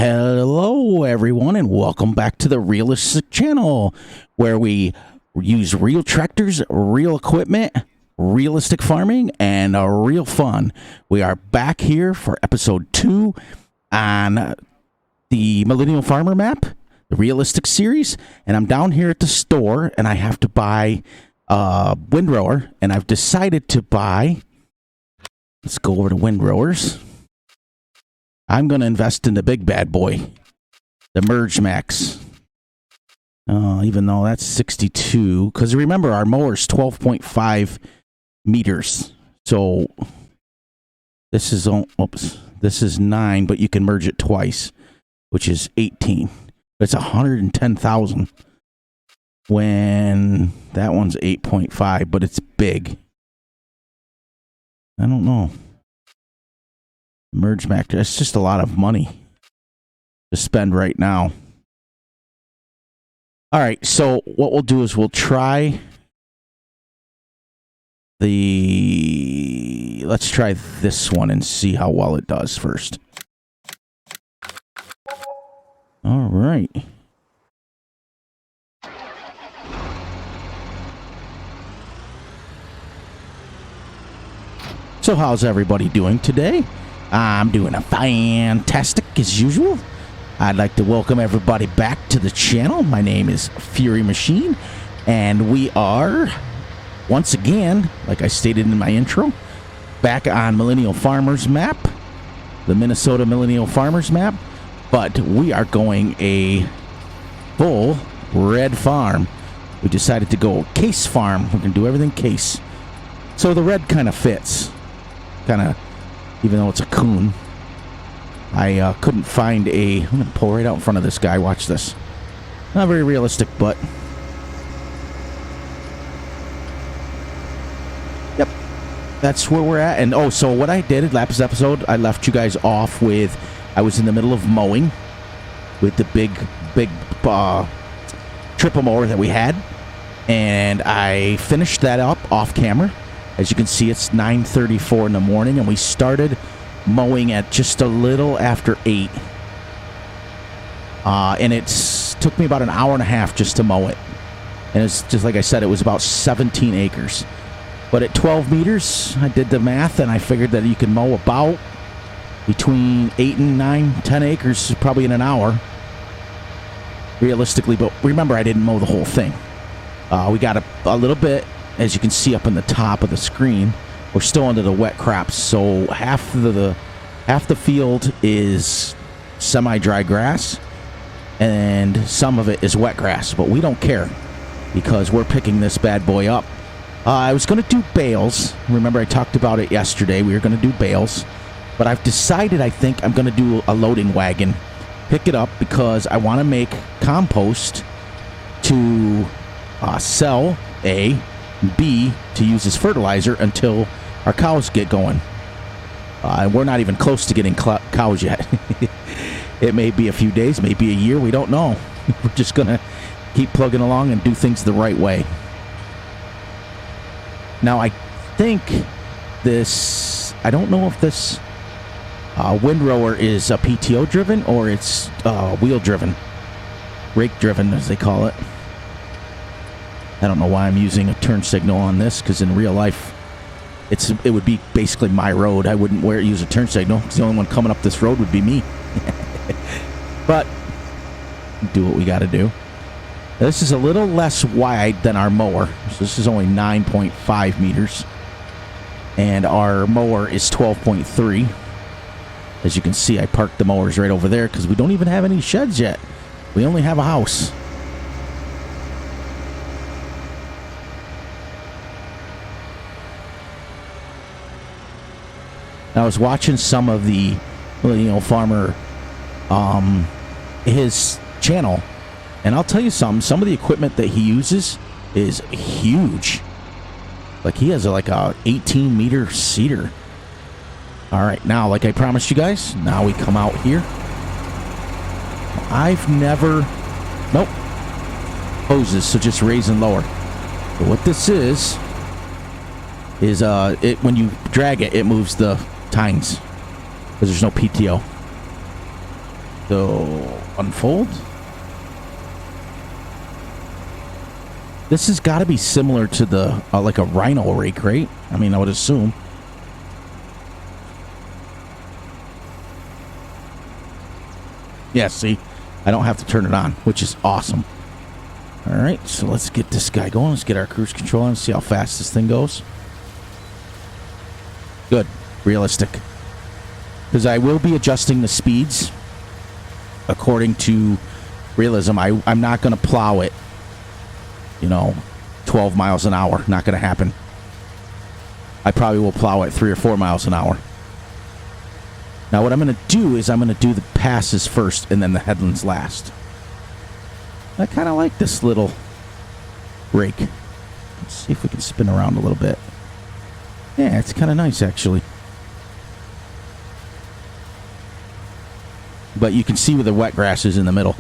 Hello, everyone, and welcome back to the Realistic Channel, where we use real tractors, real equipment, realistic farming, and real fun. We are back here for episode 2 on the Millennial Farmer map, the Realistic series, and I'm down here at the store, and I have to buy a windrower, and I've decided to buy, let's go over to windrowers. I'm going to invest in the big bad boy, the Merge Max. Even though that's 62, because remember our mower's 12.5 meters. So this is this is 9, but you can merge it twice, which is 18. It's 110,000. When that one's 8.5, but it's big. I don't know. Merge Mac, it's just a lot of money to spend right now. All right, so what we'll do is we'll try let's try this one and see how well it does first. All right. So how's everybody doing today? I'm doing a fantastic as usual. I'd like to welcome everybody back to the channel. My name is Fury Machine, and we are, once again, like I stated in my intro, back on Millennial Farmers map, the Minnesota Millennial Farmers map, but we are going a full red farm. We decided to go case farm. We're going to do everything case. So the red kind of fits. Even though it's a coon. I couldn't find I'm going to pull right out in front of this guy. Watch this. Not very realistic, but... Yep. That's where we're at. And, so what I did last episode, I left you guys off with... I was in the middle of mowing with the big triple mower that we had. And I finished that up off camera. As you can see, it's 9:34 in the morning, and we started mowing at just a little after 8. And it took me about an hour and a half just to mow it. And it's just like I said, it was about 17 acres. But at 12 meters, I did the math, and I figured that you can mow about between 8 and 9, 10 acres probably in an hour, realistically. But remember, I didn't mow the whole thing. We got a little bit. As you can see up in the top of the screen, we're still under the wet crops. So half the field is semi-dry grass, and some of it is wet grass. But we don't care because we're picking this bad boy up. I was going to do bales. Remember, I talked about it yesterday. We were going to do bales, but I've decided I think I'm going to do a loading wagon, pick it up because I want to make compost to sell B, to use as fertilizer until our cows get going. We're not even close to getting cows yet. It may be a few days, maybe a year, we don't know. We're just going to keep plugging along and do things the right way. Now, I think this, I don't know if this windrower is PTO driven or it's wheel driven, rake driven as they call it. I don't know why I'm using a turn signal on this, because in real life, it would be basically my road. I wouldn't use a turn signal, because the only one coming up this road would be me. But, do what we got to do. This is a little less wide than our mower. So this is only 9.5 meters. And our mower is 12.3. As you can see, I parked the mowers right over there, because we don't even have any sheds yet. We only have a house. I was watching some of the Millennial Farmer, his channel, and I'll tell you something. Some of the equipment that he uses is huge. Like he has like a 18-meter seeder. All right, now, like I promised you guys, now we come out here. I've never, nope, hoses, so just raise and lower. But what this is when you drag it, it moves the tines because there's no PTO. So, unfold. This has got to be similar to the, like a rhino rake, right? I mean, I would assume. Yeah, see? I don't have to turn it on, which is awesome. All right, so let's get this guy going. Let's get our cruise control on and see how fast this thing goes. Good. Realistic. Because I will be adjusting the speeds according to realism. I'm not going to plow it, 12 miles an hour. Not going to happen. I probably will plow it 3 or 4 miles an hour. Now what I'm going to do is I'm going to do the passes first and then the headlands last. I kind of like this little rake. Let's see if we can spin around a little bit. Yeah, it's kind of nice actually. But you can see where the wet grass is in the middle.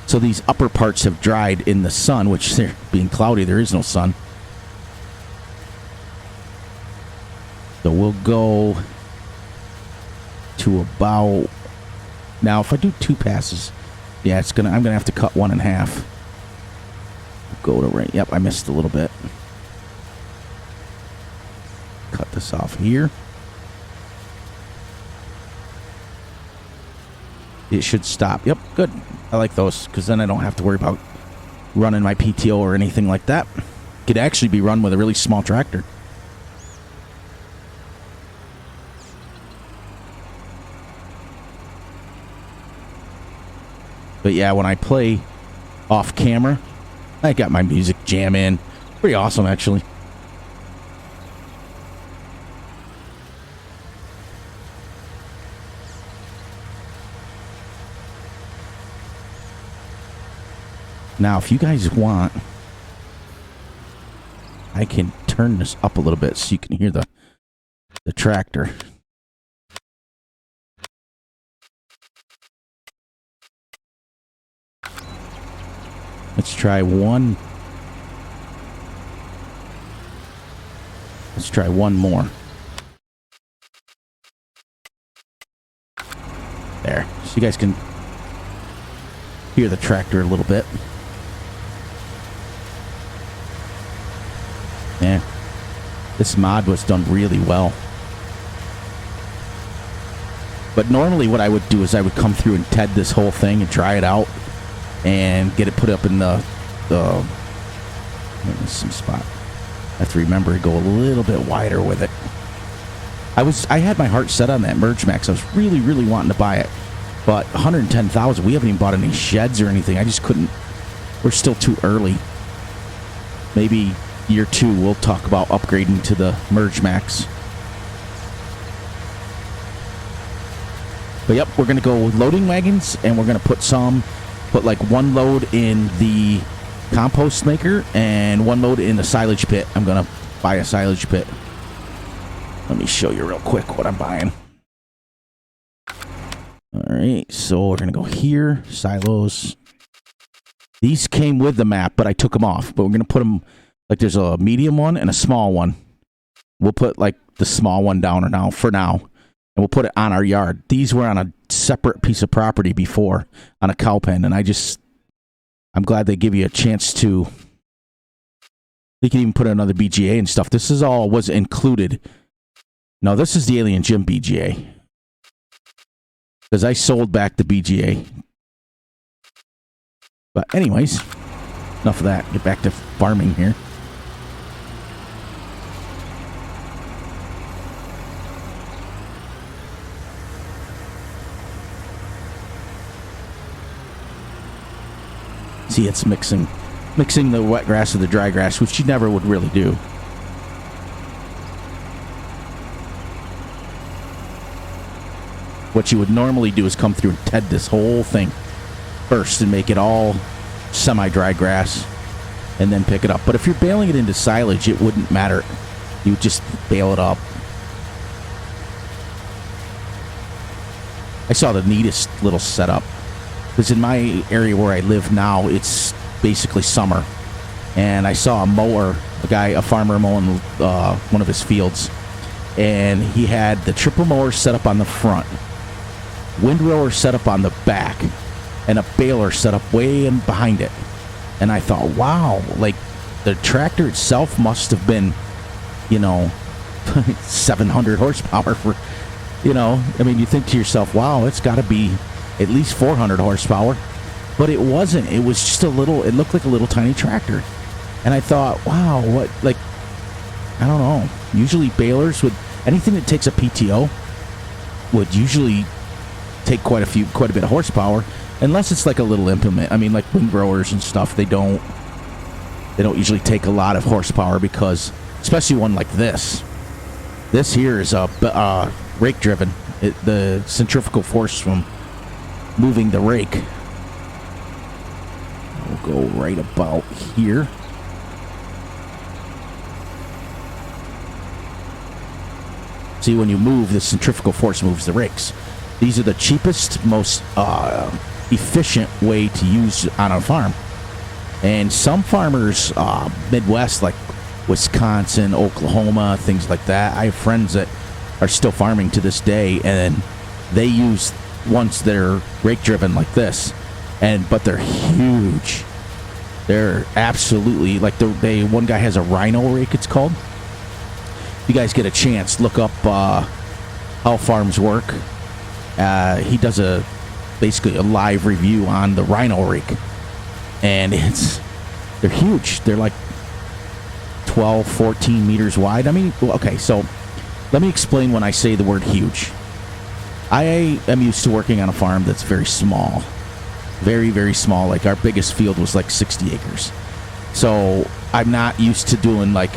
So these upper parts have dried in the sun, which they're being cloudy. There is no sun. So we'll go to about... Now, if I do 2 passes, yeah, I'm gonna have to cut 1 in half. Go to right. Yep, I missed a little bit. Cut this off here. It should stop. Yep, good. I like those because then I don't have to worry about running my PTO or anything like that. Could actually be run with a really small tractor. But yeah, when I play off camera, I got my music jam in. Pretty awesome, actually. Now, if you guys want, I can turn this up a little bit so you can hear the tractor. Let's try one. Let's try one more. There. So you guys can hear the tractor a little bit. Yeah. This mod was done really well. But normally what I would do is I would come through and TED this whole thing and try it out and get it put up in the some spot. I have to remember to go a little bit wider with it. I had my heart set on that Merge Max. I was really, really wanting to buy it. But 110,000, we haven't even bought any sheds or anything. I just couldn't. We're still too early. Maybe year 2 we'll talk about upgrading to the Merge Max. But yep, we're going to go loading wagons, and we're going to put like 1 load in the compost maker and 1 load in the silage pit. I'm going to buy a silage pit. Let me show you real quick what I'm buying. Alright, so we're going to go here, silos. These came with the map, but I took them off. But we're going to put them, like there's a medium one and a small one. We'll put like the small one down for now. And we'll put it on our yard. These were on a separate piece of property before, on a cow pen. And I'm glad they give you a chance to, you can even put another BGA and stuff. This is all was included. No, this is the Alien Gym BGA. Because I sold back the BGA. But anyways, enough of that. Get back to farming here. See, it's mixing the wet grass with the dry grass, which you never would really do. What you would normally do is come through and TED this whole thing first and make it all semi-dry grass and then pick it up. But if you're baling it into silage, it wouldn't matter. You would just bale it up. I saw the neatest little setup. Because in my area where I live now, it's basically summer. And I saw a farmer mowing one of his fields. And he had the triple mower set up on the front. windrower set up on the back, and a baler set up way in behind it. And I thought, wow, like the tractor itself must have been, 700 horsepower for, I mean, you think to yourself, wow, it's got to be at least 400 horsepower. But it wasn't. It was just it looked like a little tiny tractor. And I thought, wow, what, like, I don't know. Usually balers anything that takes a PTO would usually take quite a bit of horsepower, unless it's like a little implement. I mean, like windrowers and stuff, they don't usually take a lot of horsepower, because, especially one like this. This here is a rake driven. The centrifugal force from moving the rake. We'll go right about here. See, when you move, the centrifugal force moves the rakes. These are the cheapest, most efficient way to use on a farm. And some farmers, Midwest, like Wisconsin, Oklahoma, things like that, I have friends that are still farming to this day, and they use ones that are rake driven like this, but they're huge. They're absolutely, like, one guy has a rhino rake, it's called. If you guys get a chance, look up how farms work. He does basically a live review on the rhino rake, and they're huge. They're like 12, 14 meters wide. I mean, okay, so let me explain when I say the word huge. I am used to working on a farm that's very small. Very, very small. Like, our biggest field was like 60 acres. So I'm not used to doing like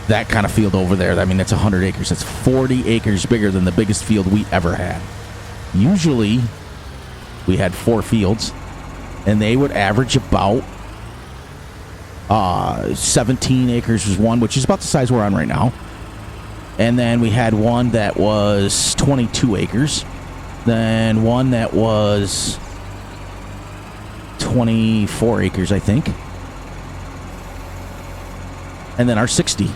that kind of field over there. I mean, that's 100 acres. That's 40 acres bigger than the biggest field we ever had. Usually, we had 4 fields, and they would average about 17 acres was one, which is about the size we're on right now. And then we had one that was 22 acres. Then one that was 24 acres, I think. And then our 60.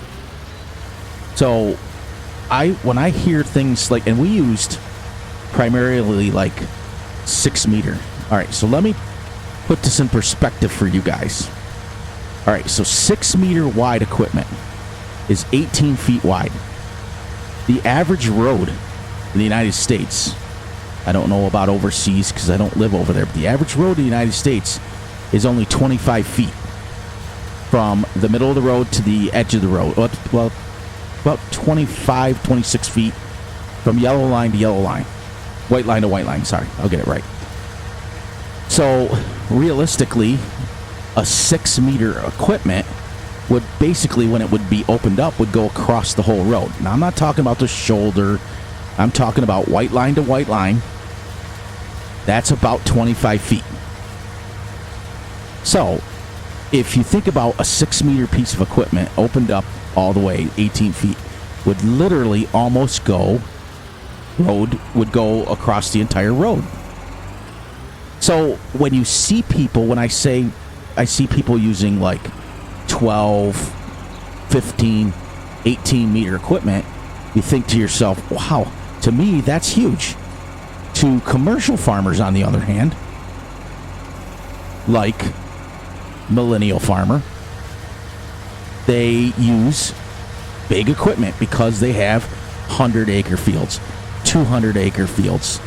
So when I hear things like, and we used primarily like 6 meter. All right, so let me put this in perspective for you guys. All right, so 6 meter wide equipment is 18 feet wide. The average road in the United States, I don't know about overseas because I don't live over there, but the average road in the United States is only 25 feet from the middle of the road to the edge of the road. Well, about 25, 26 feet from yellow line to yellow line. White line to white line, sorry, I'll get it right. So, realistically, a 6 meter equipment would basically, when it would be opened up, would go across the whole road. Now, I'm not talking about the shoulder. I'm talking about white line to white line. That's about 25 feet. So, if you think about a 6 meter piece of equipment opened up all the way 18 feet, would literally almost go across the entire road. So when you see people, I see people using like 12, 15, 18 meter equipment, you think to yourself, wow, to me, that's huge. To commercial farmers, on the other hand, like Millennial farmer, they use big equipment because they have 100-acre fields, 200-acre fields,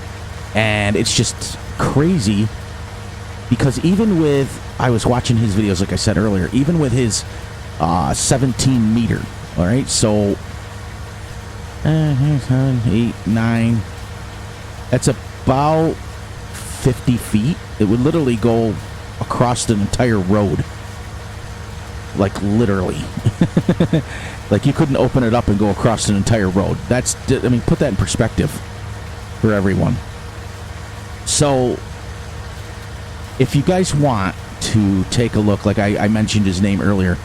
and it's just crazy because even with, I was watching his videos, like I said earlier, even with his 17 meter, all right, so 8, 9, that's about 50 feet. It would literally go across an entire road. Like, literally. Like, you couldn't open it up and go across an entire road. Put that in perspective for everyone. So, if you guys want to take a look, like I mentioned his name earlier,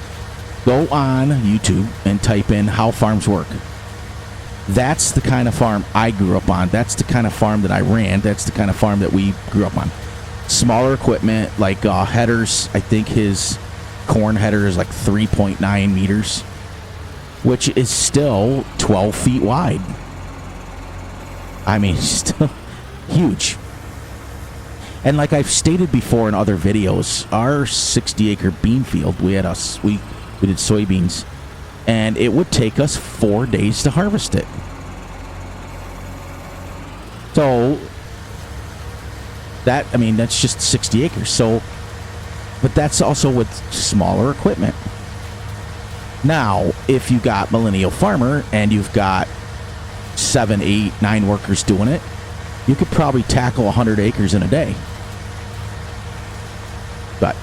go on YouTube and type in how farms work. That's the kind of farm I grew up on. That's the kind of farm that I ran. That's the kind of farm that we grew up on. Smaller equipment, like headers. I think his corn header is like 3.9 meters, which is still 12 feet wide. I mean, still, Huge. And like I've stated before in other videos, our 60-acre bean field, we did soybeans, and it would take us 4 days to harvest it. So that's just 60 acres. So, but that's also with smaller equipment. Now, if you got Millennial Farmer and you've got 7, 8, 9 workers doing it, you could probably tackle 100 acres in a day. But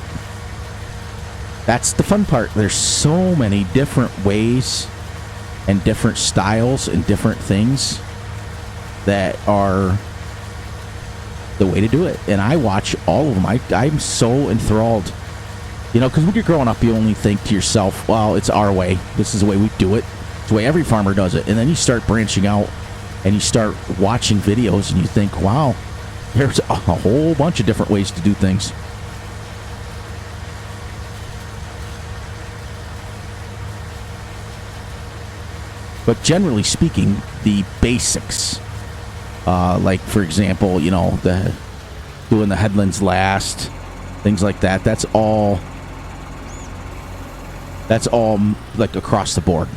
that's the fun part. There's so many different ways and different styles and different things that are the way to do it. And I watch all of them. I'm so enthralled. You know, because when you're growing up, you only think to yourself, well, it's our way. This is the way we do it. It's the way every farmer does it. And then you start branching out and you start watching videos and you think, wow, there's a whole bunch of different ways to do things. But generally speaking, the basics, like for example, you know, doing the headlands last, things like that. That's all like across the board.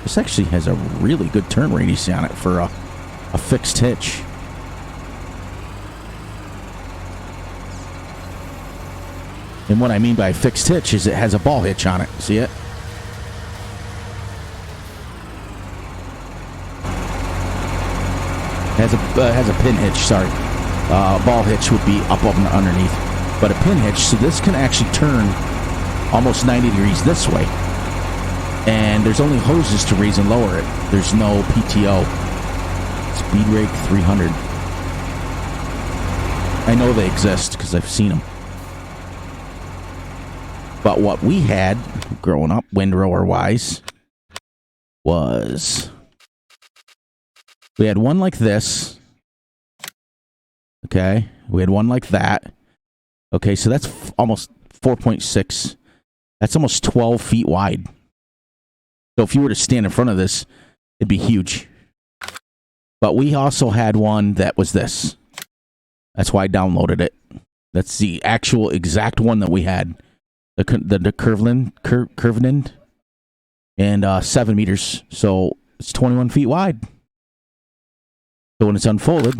This actually has a really good turn radius on it for a fixed hitch. And what I mean by fixed hitch is it has a ball hitch on it. See it? Has a pin hitch, sorry. Ball hitch would be up and underneath. But a pin hitch, so this can actually turn almost 90 degrees this way. And there's only hoses to raise and lower it. There's no PTO. Speed Rake 300. I know they exist because I've seen them. But what we had growing up, windrower wise, was we had one like this. Okay. We had one like that. Okay. So that's almost 4.6. That's almost 12 feet wide. So if you were to stand in front of this, it'd be huge. But we also had one that was this. That's why I downloaded it. That's the actual exact one that we had. The curved end, and 7 meters, so it's 21 feet wide. So when it's unfolded,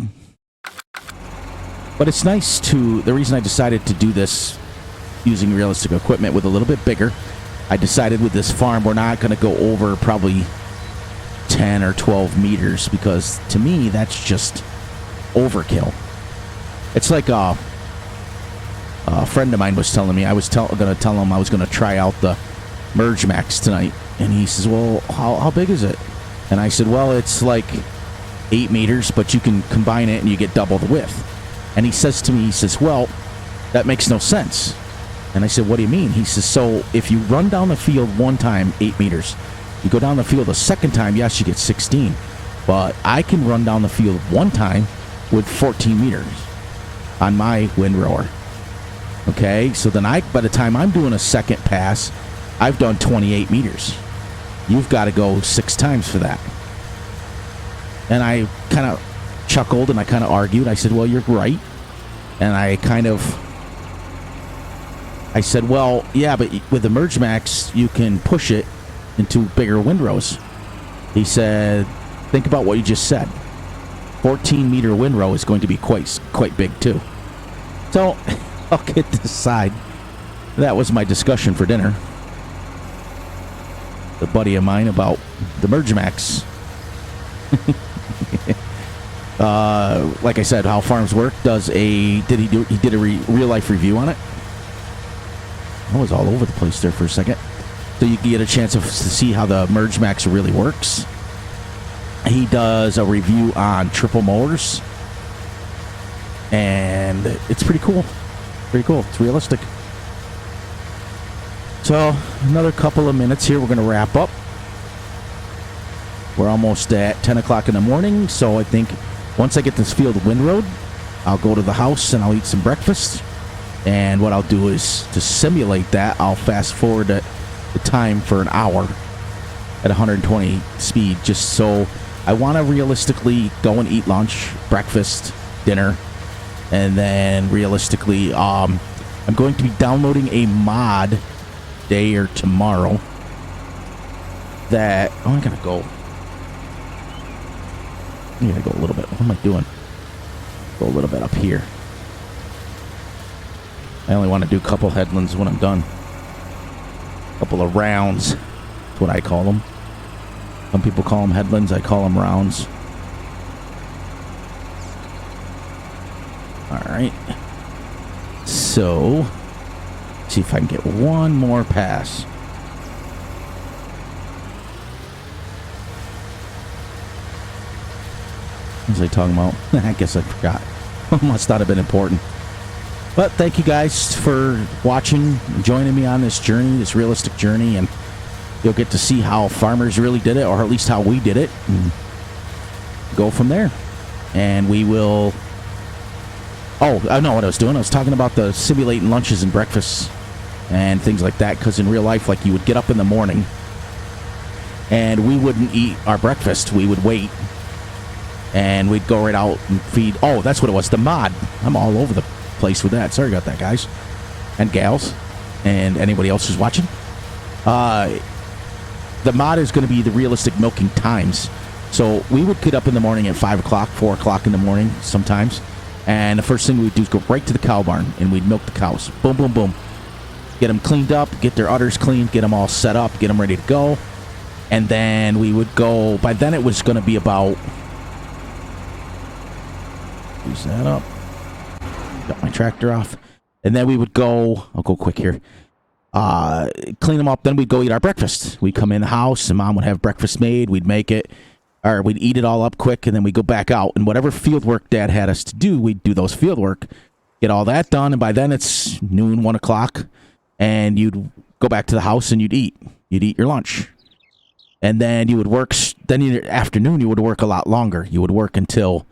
but it's nice to. The reason I decided to do this using realistic equipment with a little bit bigger, I decided with this farm we're not going to go over probably 10 or 12 meters because to me that's just overkill. It's like a friend of mine was telling me, I was going to tell him I was going to try out the Merge Max tonight. And he says, well, how big is it? And I said, well, it's like 8 meters, but you can combine it and you get double the width. And he says to me, he says, well, that makes no sense. And I said, what do you mean? He says, so if you run down the field one time, 8 meters, you go down the field a second time, yes, you get 16. But I can run down the field one time with 14 meters on my windrower. Okay, so then by the time I'm doing a second pass, I've done 28 meters. You've got to go 6 times for that. And I kind of chuckled and I kind of argued. I said, well, you're right. And I said, well, yeah, but with the Merge Max, you can push it into bigger windrows. He said, think about what you just said. 14-meter windrow is going to be quite big, too. So I'll get this side. That was my discussion for dinner. A buddy of mine about the Merge Max. Like I said, how farms work. He did a real life review on it. I was all over the place there for a second. So you can get a chance to see how the Merge Max really works. He does a review on triple mowers. And it's pretty cool. Pretty cool. It's realistic. So, another couple of minutes here. We're going to wrap up. We're almost at 10 o'clock in the morning. So, I think once I get this field windrowed, I'll go to the house and I'll eat some breakfast. And what I'll do is, to simulate that, I'll fast forward the time for an hour at 120 speed, just so I want to realistically go and eat lunch, breakfast, dinner, and then realistically, I'm going to be downloading a mod day or tomorrow that, I gotta go a little bit. What am I doing? Go a little bit up here. I only want to do a couple headlands when I'm done. A couple of rounds. That's what I call them. Some people call them headlands. I call them rounds. Alright. So, see if I can get one more pass. What was I talking about? I guess I forgot. Must not have been important. But thank you guys for watching, joining me on this journey, this realistic journey, and you'll get to see how farmers really did it, or at least how we did it, and go from there. And we will... Oh, I know what I was doing. I was talking about the simulating lunches and breakfasts and things like that, because in real life, like, you would get up in the morning, and we wouldn't eat our breakfast. We would wait, and we'd go right out and feed... Oh, that's what it was, the mod. I'm all over the place with that. Sorry about that, guys and gals and anybody else who's watching. The mod is going to be the realistic milking times. So we would get up in the morning at 5 o'clock, 4 o'clock in the morning sometimes, and the first thing we'd do is go right to the cow barn and we'd milk the cows. Boom, boom, boom. Get them cleaned up, get their udders cleaned, get them all set up, get them ready to go. And then we would go... By then it was going to be about... Use that up. Got my tractor off. And then we would go... I'll go quick here. Clean them up. Then we'd go eat our breakfast. We'd come in the house and Mom would have breakfast made. We'd make it. Or we'd eat it all up quick, and then we'd go back out. And whatever field work Dad had us to do, we'd do those field work. Get all that done. And by then it's noon, 1 o'clock. And you'd go back to the house and you'd eat. You'd eat your lunch. And then you would work... Then in the afternoon, you would work a lot longer. You would work until,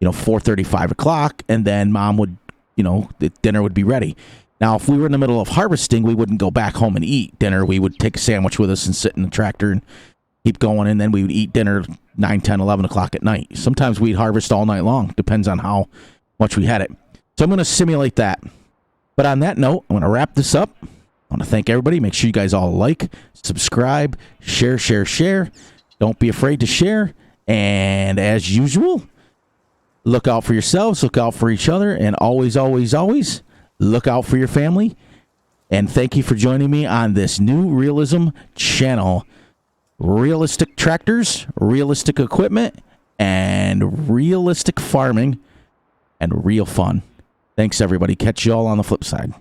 4:30, 5 o'clock. And then Mom would... the dinner would be ready. Now, if we were in the middle of harvesting, we wouldn't go back home and eat dinner. We would take a sandwich with us and sit in the tractor and keep going, and then we would eat dinner 9, 10, 11 o'clock at night. Sometimes we'd harvest all night long. Depends on how much we had it. So I'm going to simulate that. But on that note, I'm going to wrap this up. I want to thank everybody. Make sure you guys all like, subscribe, share, share, share. Don't be afraid to share. And as usual... Look out for yourselves, look out for each other, and always, always, always look out for your family. And thank you for joining me on this new realism channel. Realistic tractors, realistic equipment, and realistic farming, and real fun. Thanks, everybody. Catch you all on the flip side.